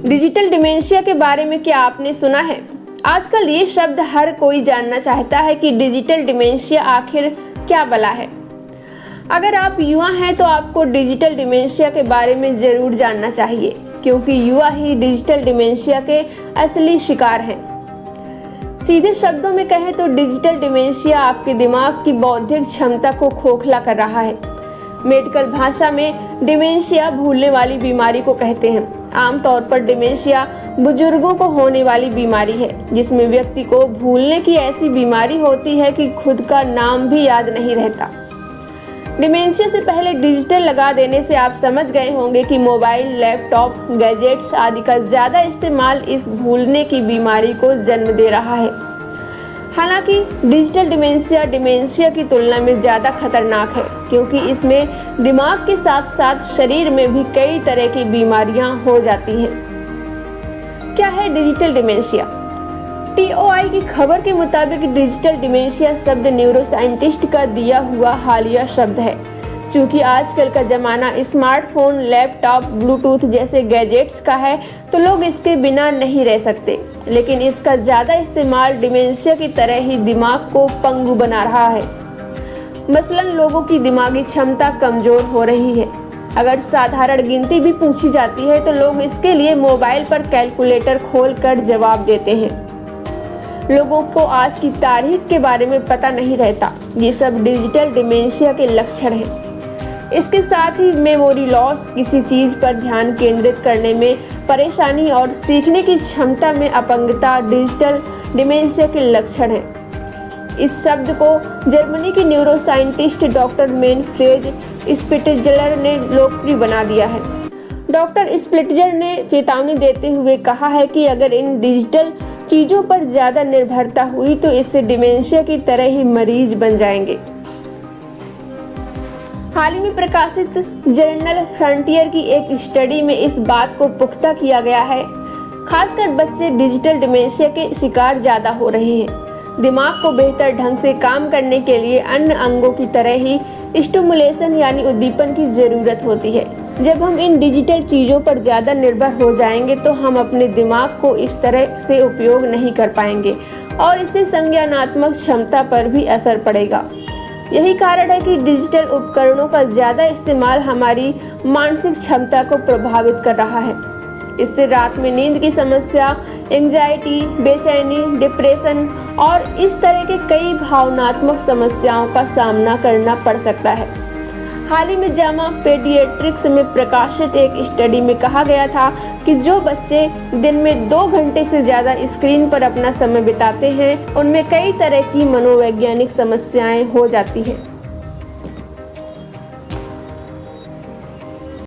Digital dementia के बारे में क्या आपने सुना है? आजकल ये शब्द हर कोई जानना चाहता है कि डिजिटल डिमेंशिया आखिर क्या बला है। अगर आप युवा हैं तो आपको डिजिटल डिमेंशिया के बारे में जरूर जानना चाहिए, क्योंकि युवा ही डिजिटल डिमेंशिया के असली शिकार हैं। सीधे शब्दों में कहें तो डिजिटल डिमेंशिया आपके दिमाग की बौद्धिक क्षमता को खोखला कर रहा है। मेडिकल भाषा में डिमेंशिया भूलने वाली बीमारी को कहते हैं। आमतौर पर डिमेंशिया बुजुर्गों को होने वाली बीमारी है, जिसमें व्यक्ति को भूलने की ऐसी बीमारी होती है कि खुद का नाम भी याद नहीं रहता। डिमेंशिया से पहले डिजिटल लगा देने से आप समझ गए होंगे कि मोबाइल, लैपटॉप, गैजेट्स आदि का ज़्यादा इस्तेमाल इस भूलने की बीमारी को जन्म दे रहा है। हालांकि डिजिटल डिमेंशिया की तुलना में ज़्यादा खतरनाक है, क्योंकि इसमें दिमाग के साथ साथ शरीर में भी कई तरह की बीमारियां हो जाती हैं। क्या है डिजिटल डिमेंशिया? TOI की खबर के मुताबिक डिजिटल डिमेंशिया शब्द न्यूरोसाइंटिस्ट का दिया हुआ हालिया शब्द है। क्योंकि आजकल का ज़माना स्मार्टफोन, लैपटॉप, ब्लूटूथ जैसे गैजेट्स का है, तो लोग इसके बिना नहीं रह सकते। लेकिन इसका ज़्यादा इस्तेमाल डिमेंशिया की तरह ही दिमाग को पंगु बना रहा है। मसलन लोगों की दिमागी क्षमता कमज़ोर हो रही है। अगर साधारण गिनती भी पूछी जाती है तो लोग इसके लिए मोबाइल पर कैलकुलेटर खोलकर जवाब देते हैं। लोगों को आज की तारीख के बारे में पता नहीं रहता। ये सब डिजिटल डिमेंशिया के लक्षण हैं। इसके साथ ही मेमोरी लॉस, किसी चीज़ पर ध्यान केंद्रित करने में परेशानी और सीखने की क्षमता में अपंगता डिजिटल डिमेंशिया के लक्षण हैं। इस शब्द को जर्मनी के न्यूरोसाइंटिस्ट डॉक्टर मैनफ्रेड स्पिट्ज़र ने लोकप्रिय बना दिया है। डॉक्टर स्पिट्ज़र ने चेतावनी देते हुए कहा है कि अगर इन डिजिटल चीज़ों पर ज़्यादा निर्भरता हुई तो इससे डिमेंशिया की तरह ही मरीज बन जाएंगे। हाल ही में प्रकाशित जर्नल फ्रंटियर की एक स्टडी में इस बात को पुख्ता किया गया है। खासकर बच्चे डिजिटल डिमेंशिया के शिकार ज़्यादा हो रहे हैं। दिमाग को बेहतर ढंग से काम करने के लिए अन्य अंगों की तरह ही स्टिमुलेशन यानी उद्दीपन की ज़रूरत होती है। जब हम इन डिजिटल चीज़ों पर ज़्यादा निर्भर हो जाएंगे तो हम अपने दिमाग को इस तरह से उपयोग नहीं कर पाएंगे और इससे संज्ञानात्मक क्षमता पर भी असर पड़ेगा। यही कारण है कि डिजिटल उपकरणों का ज़्यादा इस्तेमाल हमारी मानसिक क्षमता को प्रभावित कर रहा है। इससे रात में नींद की समस्या, एंजाइटी, बेचैनी, डिप्रेशन और इस तरह के कई भावनात्मक समस्याओं का सामना करना पड़ सकता है। हाल ही में जामा पेडियाट्रिक्स में प्रकाशित एक स्टडी में कहा गया था कि जो बच्चे दिन में 2 घंटे से ज़्यादा स्क्रीन पर अपना समय बिताते हैं, उनमें कई तरह की मनोवैज्ञानिक समस्याएं हो जाती हैं।